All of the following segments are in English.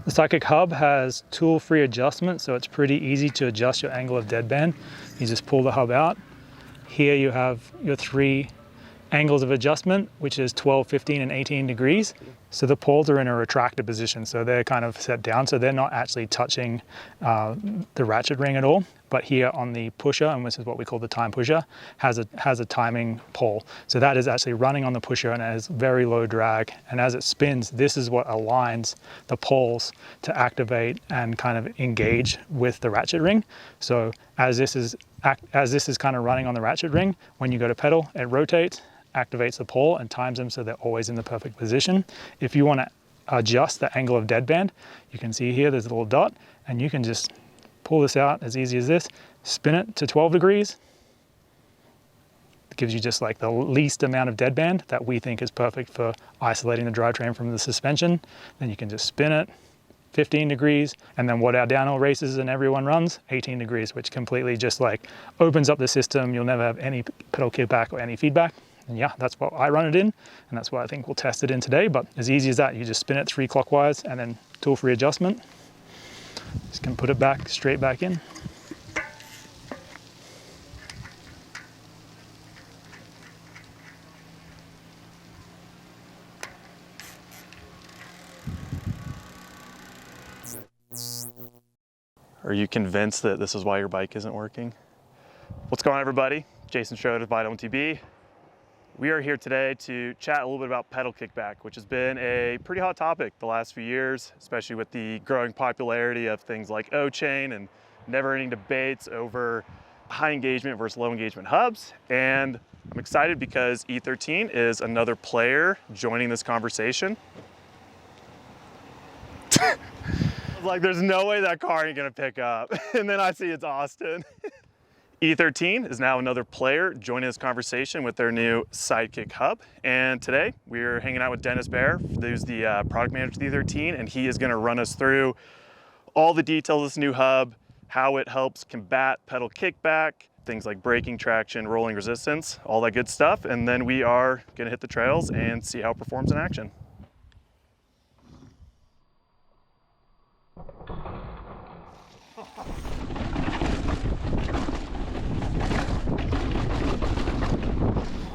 The Sidekick Hub has tool-free adjustment, so it's pretty easy to adjust your angle of deadband. You just pull the hub out. Here you have your 3 angles of adjustment, which is 12, 15, and 18 degrees. So the poles are in a retracted position, so they're kind of set down, so they're not actually touching the ratchet ring at all. But here on the pusher, and this is what we call the time pusher, has a timing pole. So that is actually running on the pusher and it has very low drag. And as it spins, this is what aligns the poles to activate and kind of engage with the ratchet ring. So as this is kind of running on the ratchet ring, when you go to pedal, it rotates, activates the pole and times them so they're always in the perfect position. If you want to adjust the angle of deadband, you can see here there's a little dot, and you can just pull this out as easy as this, spin it to 12 degrees. It gives you just like the least amount of deadband that we think is perfect for isolating the drivetrain from the suspension. Then you can just spin it 15 degrees, and then what our downhill races and everyone runs, 18 degrees, which completely just like opens up the system. You'll never have any pedal kickback or any feedback. And yeah, that's what I run it in, and that's what I think we'll test it in today. But as easy as that, you just spin it 3 clockwise and then tool-free adjustment. Just gonna put it back, straight back in. Are you convinced that this is why your bike isn't working? What's going on, everybody? Jason Schroeder with MTB. We are here today to chat a little bit about pedal kickback, which has been a pretty hot topic the last few years, especially with the growing popularity of things like O-chain and never-ending debates over high engagement versus low engagement hubs. And I'm excited because E13 is another player joining this conversation. Like, there's no way that car ain't gonna pick up. And then I see it's Austin. E13 is now another player joining this conversation with their new Sidekick Hub. And today we're hanging out with Dennis Bear, who's the product manager of E13, and he is gonna run us through all the details of this new hub, how it helps combat pedal kickback, things like braking, traction, rolling resistance, all that good stuff. And then we are gonna hit the trails and see how it performs in action.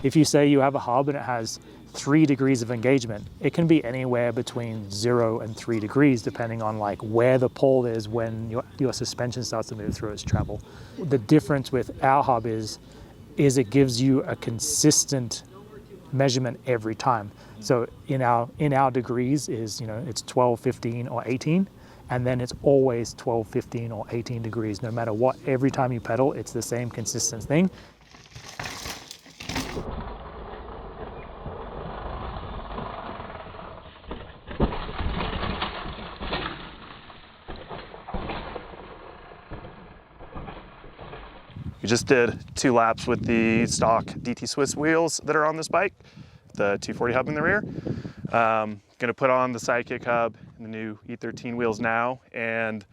If you say you have a hub and it has 3 degrees of engagement, it can be anywhere between 0 and 3 degrees, depending on like where the pole is when your suspension starts to move through its travel. The difference with our hub is it gives you a consistent measurement every time. So in our degrees is, it's 12, 15, or 18. And then it's always 12, 15, or 18 degrees, no matter what. Every time you pedal, it's the same consistent thing. We just did 2 laps with the stock DT Swiss wheels that are on this bike, the 240 hub in the rear. Gonna put on the Sidekick Hub and the new E13 wheels now, and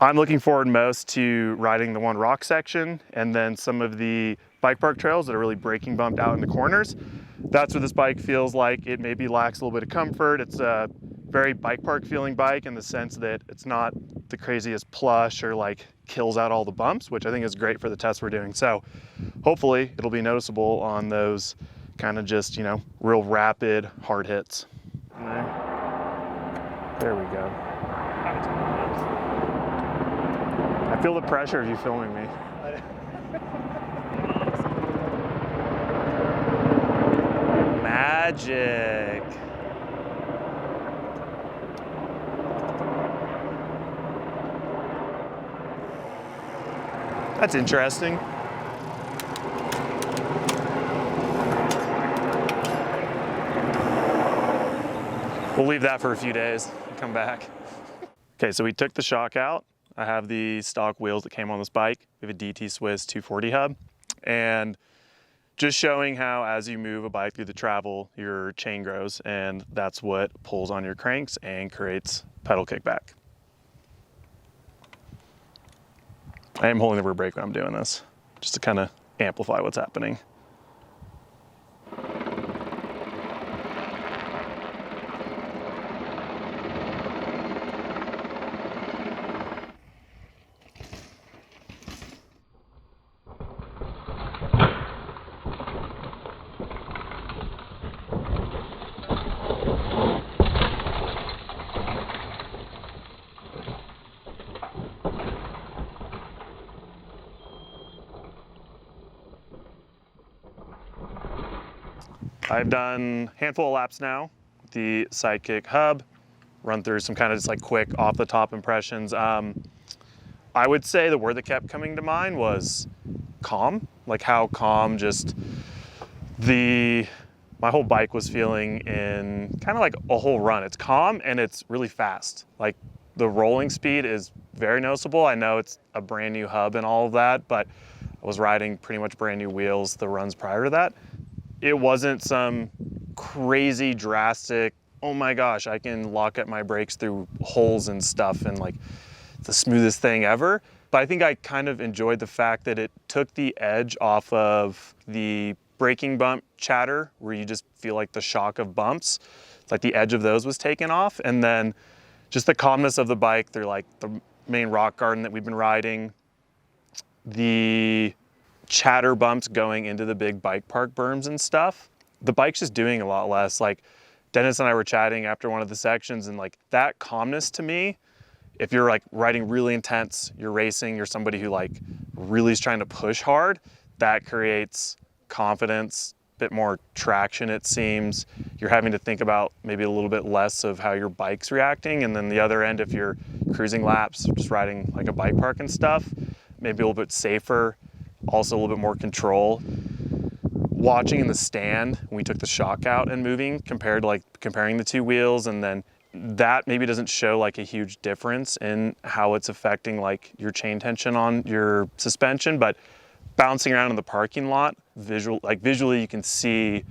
I'm looking forward most to riding the one rock section and then some of the bike park trails that are really braking bumped out in the corners. That's where this bike feels like it maybe lacks a little bit of comfort. It's a very bike park feeling bike in the sense that it's not the craziest plush or like kills out all the bumps, which I think is great for the test we're doing. So hopefully it'll be noticeable on those kind of just, real rapid hard hits. There we go. I feel the pressure of you filming me. Magic. That's interesting. We'll leave that for a few days and come back. Okay, so we took the shock out. I have the stock wheels that came on this bike. We have a DT Swiss 240 hub. And just showing how as you move a bike through the travel, your chain grows, and that's what pulls on your cranks and creates pedal kickback. I am holding the rear brake when I'm doing this, just to kind of amplify what's happening. I've done a handful of laps now, the Sidekick Hub, run through some kind of just like quick off the top impressions. I would say the word that kept coming to mind was calm, like how calm just my whole bike was feeling in kind of like a whole run. It's calm and it's really fast. Like the rolling speed is very noticeable. I know it's a brand new hub and all of that, but I was riding pretty much brand new wheels the runs prior to that. It wasn't some crazy drastic, oh my gosh, I can lock up my brakes through holes and stuff and like the smoothest thing ever. But I think I kind of enjoyed the fact that it took the edge off of the braking bump chatter where you just feel like the shock of bumps. It's like the edge of those was taken off. And then just the calmness of the bike through like the main rock garden that we've been riding, the chatter bumps going into the big bike park berms and stuff. The bike's just doing a lot less. Like Dennis and I were chatting after one of the sections, and like that calmness to me, if you're like riding really intense, you're racing, you're somebody who like really is trying to push hard, that creates confidence, a bit more traction it seems. You're having to think about maybe a little bit less of how your bike's reacting. And then the other end, if you're cruising laps, just riding like a bike park and stuff, maybe a little bit safer, also a little bit more control. Watching in the stand, when we took the shock out and moving, compared to like comparing the two wheels, and then that maybe doesn't show like a huge difference in how it's affecting like your chain tension on your suspension, but bouncing around in the parking lot, visually you can see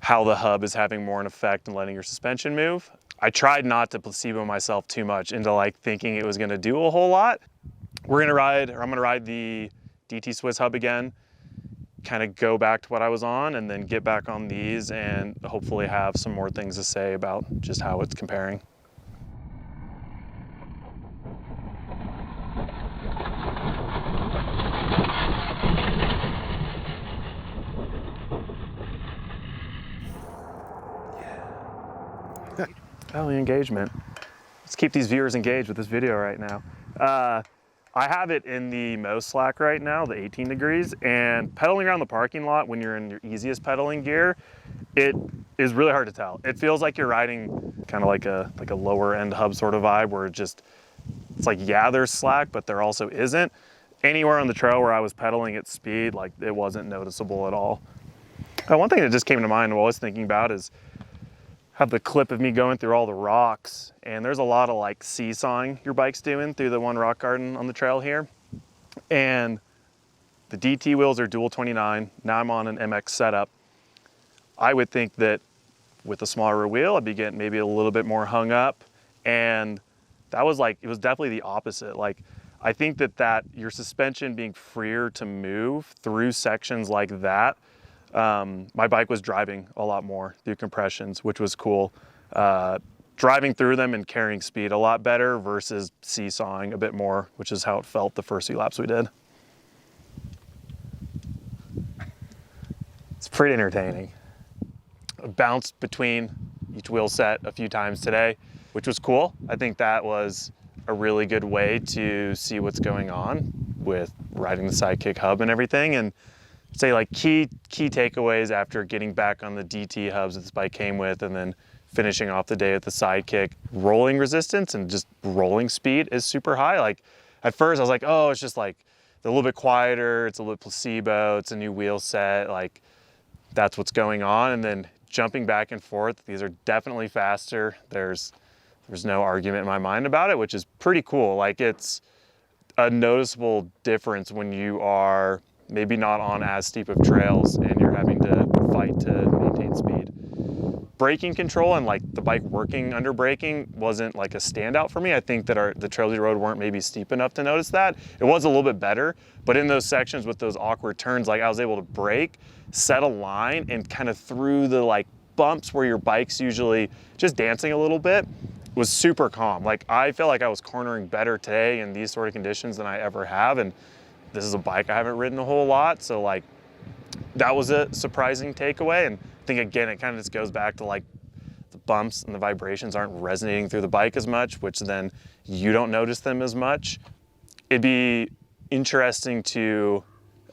how the hub is having more an effect in letting your suspension move. I tried not to placebo myself too much into like thinking it was gonna do a whole lot. I'm gonna ride the DT Swiss hub again, kind of go back to what I was on and then get back on these and hopefully have some more things to say about just how it's comparing. Belly engagement. Let's keep these viewers engaged with this video right now. I have it in the most slack right now, the 18 degrees, and pedaling around the parking lot when you're in your easiest pedaling gear, it is really hard to tell. It feels like you're riding kind of like a lower end hub sort of vibe where it's like, yeah, there's slack, but there also isn't. Anywhere on the trail where I was pedaling at speed, like it wasn't noticeable at all. One thing that just came to mind while I was thinking about is have the clip of me going through all the rocks, and there's a lot of like seesawing your bike's doing through the one rock garden on the trail here. And the DT wheels are dual 29. Now I'm on an MX setup. I would think that with a smaller wheel, I'd be getting maybe a little bit more hung up. And that was like, it was definitely the opposite. Like, I think that your suspension being freer to move through sections like that, my bike was driving a lot more through compressions, which was cool. Driving through them and carrying speed a lot better versus seesawing a bit more, which is how it felt the first few laps we did. It's pretty entertaining. I bounced between each wheel set a few times today, which was cool. I think that was a really good way to see what's going on with riding the Sidekick Hub and everything. And say like key takeaways after getting back on the DT hubs that this bike came with and then finishing off the day at the Sidekick. Rolling resistance and just rolling speed is super high. Like at first I was like, oh, it's just like a little bit quieter, it's a little placebo, it's a new wheel set, like that's what's going on. And then jumping back and forth, these are definitely faster. There's no argument in my mind about it, which is pretty cool. Like it's a noticeable difference when you are maybe not on as steep of trails and you're having to fight to maintain speed. Braking control and like the bike working under braking wasn't like a standout for me. I think that the trails we rode weren't maybe steep enough to notice that. It was a little bit better, but in those sections with those awkward turns, like I was able to brake, set a line, and kind of through the like bumps where your bike's usually just dancing a little bit, was super calm. Like I feel like I was cornering better today in these sort of conditions than I ever have. And this is a bike I haven't ridden a whole lot. So like that was a surprising takeaway. And I think again, it kind of just goes back to like the bumps and the vibrations aren't resonating through the bike as much, which then you don't notice them as much. It'd be interesting to,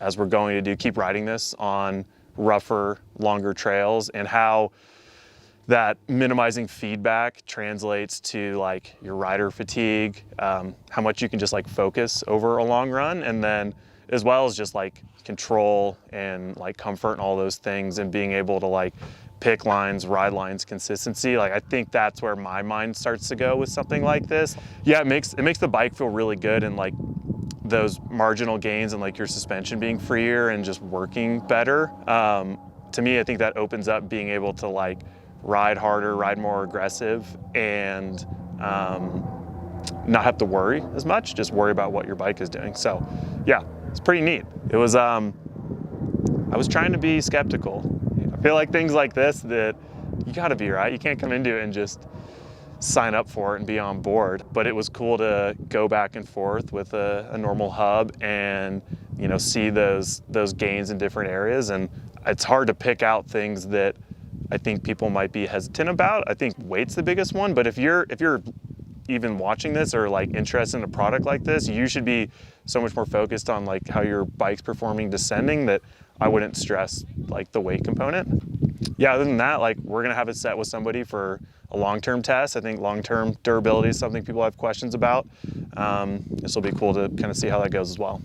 as we're going to do, keep riding this on rougher, longer trails, and how that minimizing feedback translates to like your rider fatigue, how much you can just like focus over a long run, and then as well as just like control and like comfort and all those things, and being able to like pick lines, ride lines, consistency. Like I think that's where my mind starts to go with something like this. Yeah, it makes the bike feel really good, and like those marginal gains and like your suspension being freer and just working better. To me, I think that opens up being able to like ride harder, ride more aggressive, and not have to worry as much, just worry about what your bike is doing. So yeah, it's pretty neat. It was, I was trying to be skeptical. I feel like things like this, that you gotta be right. You can't come into it and just sign up for it and be on board. But it was cool to go back and forth with a normal hub and, you know, see those gains in different areas. And it's hard to pick out things that I think people might be hesitant about. I think weight's the biggest one, but if you're even watching this or like interested in a product like this, you should be so much more focused on like how your bike's performing descending, that I wouldn't stress like the weight component. Yeah, other than that, like we're gonna have it set with somebody for a long-term test. I think long-term durability is something people have questions about. This will be cool to kind of see how that goes as well.